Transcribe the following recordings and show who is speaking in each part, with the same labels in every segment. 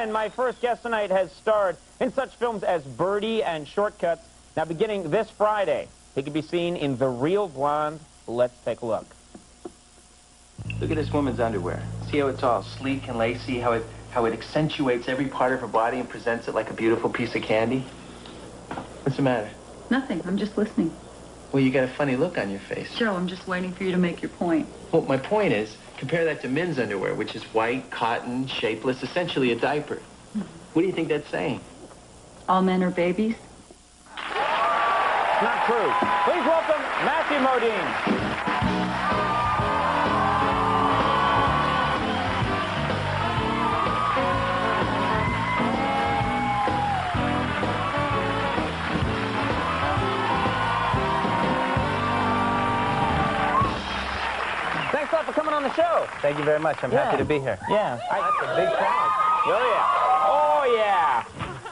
Speaker 1: O'Brien, my first guest tonight, has starred in such films as Birdie and Shortcuts. Now, beginning this Friday, he can be seen in The Real Blonde. Let's take a look.
Speaker 2: Look at this woman's underwear. See how it's all sleek and lacy, how it accentuates every part of her body and presents it like a beautiful piece of candy? What's the matter?
Speaker 3: Nothing. I'm just listening.
Speaker 2: Well, you got a funny look on your face.
Speaker 3: Joe, I'm just waiting for you to make your point.
Speaker 2: Well, my point is, compare that to men's underwear, which is white, cotton, shapeless, essentially a diaper. What do you think that's saying?
Speaker 3: All men are babies?
Speaker 1: Not true. Please welcome Matthew Modine. Thanks a lot for coming on the show.
Speaker 4: Thank you very much. I'm happy to be here.
Speaker 1: Yeah.
Speaker 4: That's a big crowd.
Speaker 1: Oh, yeah. Oh, yeah.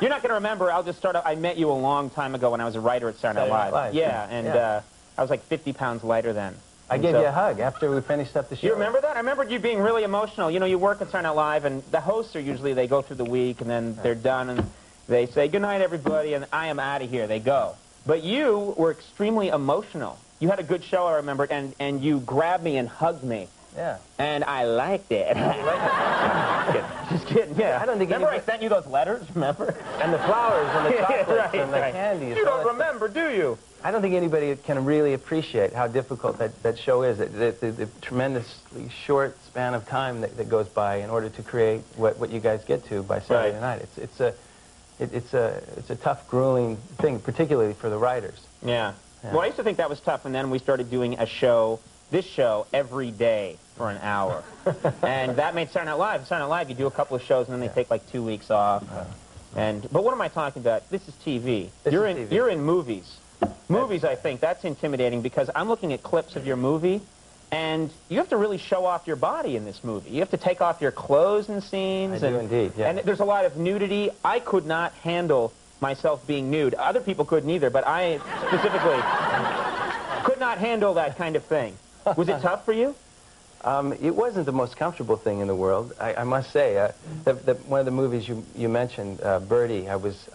Speaker 1: You're not going to remember. I'll just start out. I met you a long time ago when I was a writer at Saturday Night Live. Yeah, and I was like 50 pounds lighter then.
Speaker 4: I gave you a hug after we finished up the show.
Speaker 1: You remember that? I remembered you being really emotional. You know, you work at Saturday Night Live, and the hosts are usually, they go through the week, and then they're done, and they say, good night, everybody, and I am out of here. They go. But you were extremely emotional. You had a good show, I remember, and you grabbed me and hugged me.
Speaker 4: Yeah.
Speaker 1: And I liked it. Just kidding, yeah.
Speaker 4: I don't think
Speaker 1: remember I sent you those letters, remember?
Speaker 4: And the flowers and the chocolates and the candies.
Speaker 1: You don't remember, do you?
Speaker 4: I don't think anybody can really appreciate how difficult that show is. The tremendously short span of time that goes by in order to create what you guys get to by Saturday night. It's a tough, grueling thing, particularly for the writers.
Speaker 1: Yeah. Well, I used to think that was tough, and then we started doing a show, this show, every day for an hour. And that made Saturday Night Live. Saturday Night Live, you do a couple of shows, and then they take like 2 weeks off. But what am I talking about? This is TV. You're in movies. Movies, I think, that's intimidating because I'm looking at clips of your movie, and you have to really show off your body in this movie. You have to take off your clothes in scenes.
Speaker 4: I do indeed, yeah.
Speaker 1: And there's a lot of nudity. I could not handle myself being nude. Other people couldn't either, but I specifically could not handle that kind of thing. Was it tough for you?
Speaker 4: It wasn't the most comfortable thing in the world, I must say. One of the movies you mentioned, Birdie, I was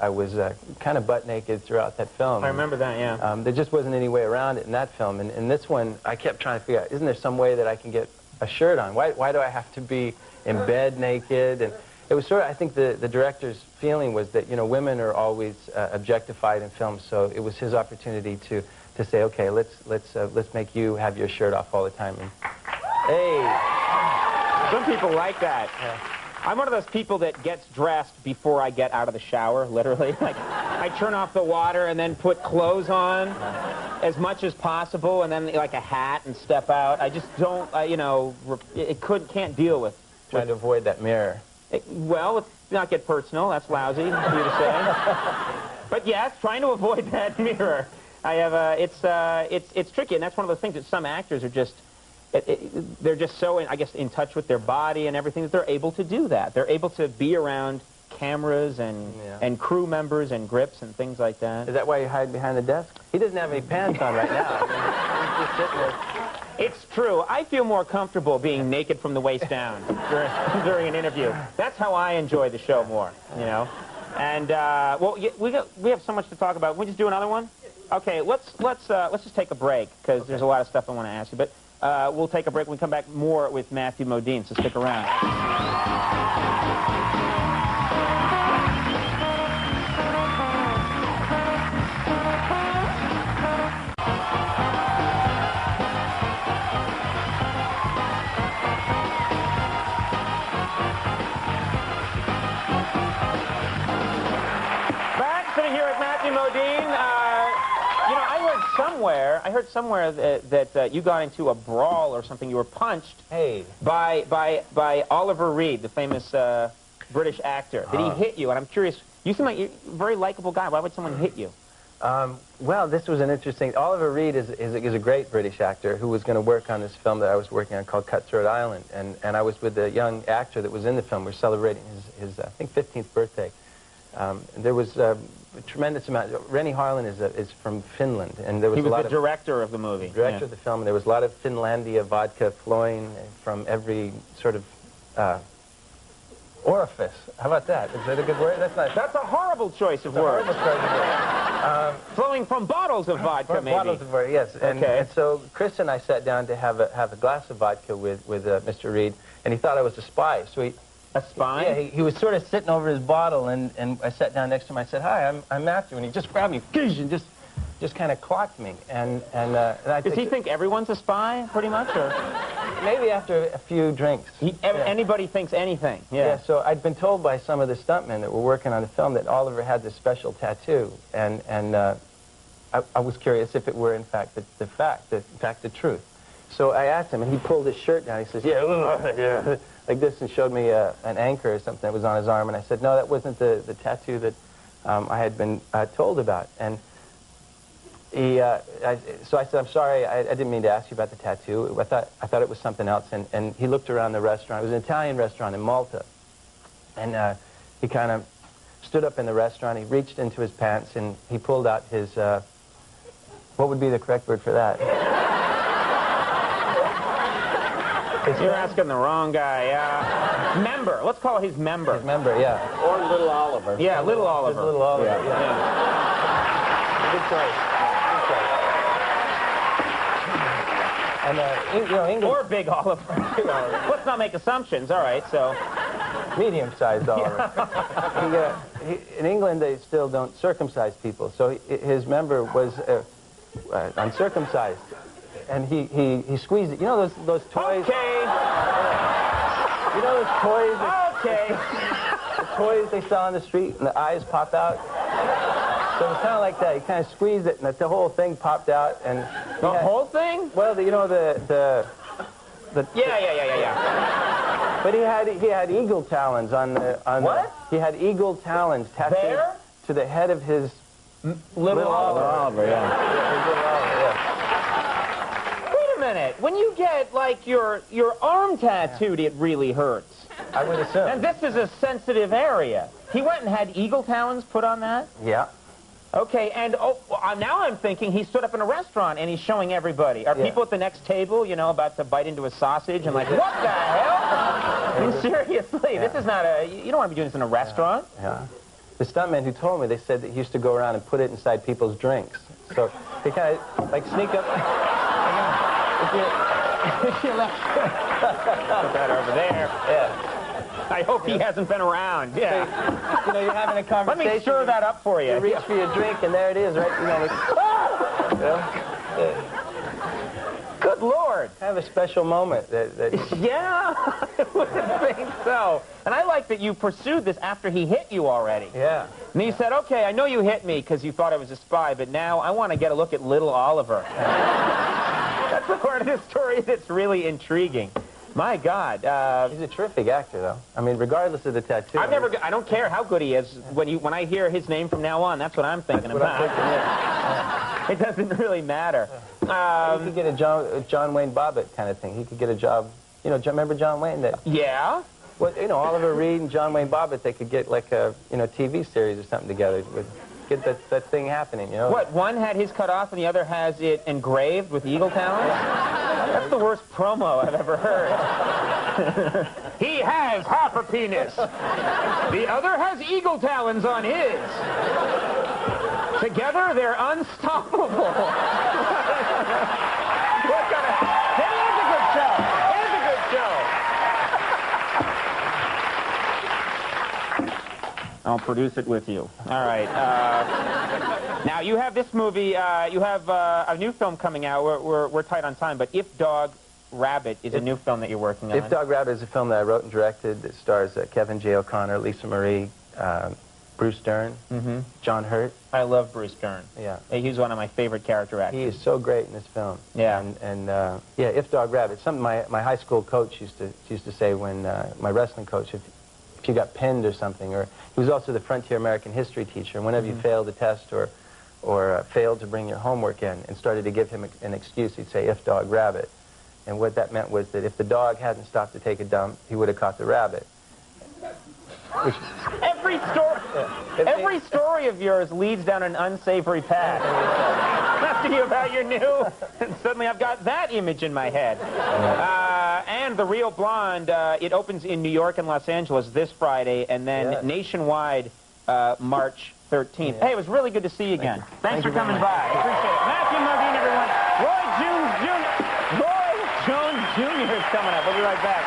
Speaker 4: kind of butt naked throughout that film.
Speaker 1: I remember that, yeah.
Speaker 4: There just wasn't any way around it in that film. And in this one, I kept trying to figure out, isn't there some way that I can get a shirt on? Why do I have to be in bed naked? And it was sort of, I think the director's feeling was that, you know, women are always objectified in films, so it was his opportunity to say, okay, let's make you have your shirt off all the time. And, hey,
Speaker 1: some people like that. Yeah. I'm one of those people that gets dressed before I get out of the shower, literally. Like, I turn off the water and then put clothes on as much as possible, and then like a hat and step out. I just don't, you know, can't deal with.
Speaker 4: Trying to avoid that mirror.
Speaker 1: Well, let's not get personal. That's lousy for you to say. But yes, trying to avoid that mirror. I have it's tricky, and that's one of those things that some actors are just, they're just so, I guess, in touch with their body and everything that they're able to do that. They're able to be around cameras and crew members and grips and things like that.
Speaker 4: Is that why you hide behind the desk? He doesn't have any pants on right now. I mean, he's just sitting there.
Speaker 1: It's true. I feel more comfortable being naked from the waist down during an interview. That's how I enjoy the show more, you know. And well, we have so much to talk about. Can we just do another one? Okay, let's just take a break because there's a lot of stuff I want to ask you. But we'll take a break. When we come back, more with Matthew Modine. So stick around. Back sitting here with Matthew Modine. You know, I heard somewhere that you got into a brawl or something. You were punched by Oliver Reed, the famous British actor. Did he hit you? And I'm curious, you seem like you're a very likable guy. Why would someone hit you?
Speaker 4: Well, this was an interesting... Oliver Reed is a great British actor who was going to work on this film that I was working on called Cutthroat Island. And I was with the young actor that was in the film. We're celebrating his I think, 15th birthday. There was a tremendous amount. Rennie Harlin is from Finland, and there was
Speaker 1: a lot of... He was the director of the movie.
Speaker 4: Director of the film, and there was a lot of Finlandia vodka flowing from every sort of Orifice. How about that? Is that a good word? That's not.
Speaker 1: That's a horrible choice of words. Flowing from bottles of vodka, maybe.
Speaker 4: Bottles of vodka, yes. And so Chris and I sat down to have a glass of vodka with Mr. Reed, and he thought I was a spy. So
Speaker 1: a spy?
Speaker 4: Yeah, he was sort of sitting over his bottle, and I sat down next to him. I said, "Hi, I'm Matthew," and he just grabbed me, and just kind of clocked me. And
Speaker 1: does he think everyone's a spy, pretty much, or
Speaker 4: maybe after a few drinks?
Speaker 1: Anybody thinks anything. Yeah.
Speaker 4: So I'd been told by some of the stuntmen that were working on the film that Oliver had this special tattoo, and I was curious if it were in fact the truth. So I asked him, and he pulled his shirt down. He says, "Yeah, like this," and showed me an anchor or something that was on his arm. And I said, "No, that wasn't the tattoo that I had been told about." And so I said, "I'm sorry, I didn't mean to ask you about the tattoo. I thought it was something else." And he looked around the restaurant. It was an Italian restaurant in Malta. And he kind of stood up in the restaurant. He reached into his pants, and he pulled out his, what would be the correct word for that?
Speaker 1: You're asking the wrong guy. Member. Let's call it his member.
Speaker 4: His member, yeah.
Speaker 5: Or Little Oliver.
Speaker 1: Yeah, Little Oliver.
Speaker 4: His Little Oliver,
Speaker 1: Yeah.
Speaker 4: Good choice. And, England...
Speaker 1: Or Big Oliver. Let's not make assumptions. All right, so...
Speaker 4: Medium-sized Oliver. In England, they still don't circumcise people, so his member was uncircumcised. And he squeezed it. You know those toys?
Speaker 1: Okay.
Speaker 4: You know those toys?
Speaker 1: Okay.
Speaker 4: The toys they sell on the street, and the eyes pop out? So it was kind of like that. He kind of squeezed it, and the whole thing popped out. And
Speaker 1: the whole thing?
Speaker 4: Well, the
Speaker 1: Yeah.
Speaker 4: But he had eagle talons on
Speaker 1: what?
Speaker 4: He had eagle talons tattooed
Speaker 1: there?
Speaker 4: To the head of his
Speaker 1: Little
Speaker 5: Oliver, yeah.
Speaker 4: His Little Oliver, yeah.
Speaker 1: Wait a minute. When you get, like, your arm tattooed, it really hurts.
Speaker 4: I would assume.
Speaker 1: And this is a sensitive area. He went and had eagle talons put on that?
Speaker 4: Yeah.
Speaker 1: Okay, and now I'm thinking he stood up in a restaurant and he's showing everybody. Are people at the next table, about to bite into a sausage and like, what the hell? I mean, seriously, this is not you don't want to be doing this in a restaurant.
Speaker 4: Yeah. The stuntmen who told me, they said that he used to go around and put it inside people's drinks. So they kind of, like, sneak up. If you left.
Speaker 1: Put that over there.
Speaker 4: Yeah.
Speaker 1: I hope he hasn't been around. Yeah.
Speaker 4: So, you're having a conversation.
Speaker 1: Let me stir that up for you.
Speaker 4: You reach for your drink, and there it is, right?
Speaker 1: Good Lord.
Speaker 4: Have a special moment.
Speaker 1: Yeah, I would think so. And I like that you pursued this after he hit you already.
Speaker 4: Yeah.
Speaker 1: And you said, okay, I know you hit me because you thought I was a spy, but now I want to get a look at Little Oliver. That's the part of the story that's really intriguing. My God.
Speaker 4: He's a terrific actor, though. I mean, regardless of the tattoo.
Speaker 1: I don't care how good he is. When I hear his name from now on, that's what I'm thinking about. It doesn't really matter.
Speaker 4: He could get a John Wayne Bobbitt kind of thing. He could get a job. Remember John Wayne?
Speaker 1: Yeah.
Speaker 4: Well, Oliver Reed and John Wayne Bobbitt, they could get like a TV series or something together. Get that thing happening,
Speaker 1: What, one had his cut off and the other has it engraved with eagle talons? That's the worst promo I've ever heard. He has half a penis. The other has eagle talons on his. Together, they're unstoppable. What kind of... Hey, here's a good show. Here's a good show. I'll produce it with you. All right. Now, you have this movie, you have a new film coming out. We're tight on time, but If Dog Rabbit is a new film that you're working on.
Speaker 4: If Dog Rabbit is a film that I wrote and directed. It stars Kevin J. O'Connor, Lisa Marie, Bruce Dern, John Hurt.
Speaker 1: I love Bruce Dern.
Speaker 4: Yeah.
Speaker 1: He's one of my favorite character actors.
Speaker 4: He is so great in this film.
Speaker 1: Yeah.
Speaker 4: And yeah, If Dog Rabbit. Something my high school coach used to say when my wrestling coach, if you got pinned or something, or he was also the Frontier American history teacher, and whenever you failed a test or failed to bring your homework in and started to give him an excuse, he'd say, If Dog Rabbit. And what that meant was that if the dog hadn't stopped to take a dump, he would have caught the rabbit. Which,
Speaker 1: every story of yours leads down an unsavory path. Asking you about your new, and suddenly I've got that image in my head. And The Real Blonde, it opens in New York and Los Angeles this Friday, and then nationwide March 13th. Hey, it was really good to see you again. Thanks for coming by. Appreciate it. Matthew Modine, everyone. Roy Jones Jr. is coming up. We'll be right back.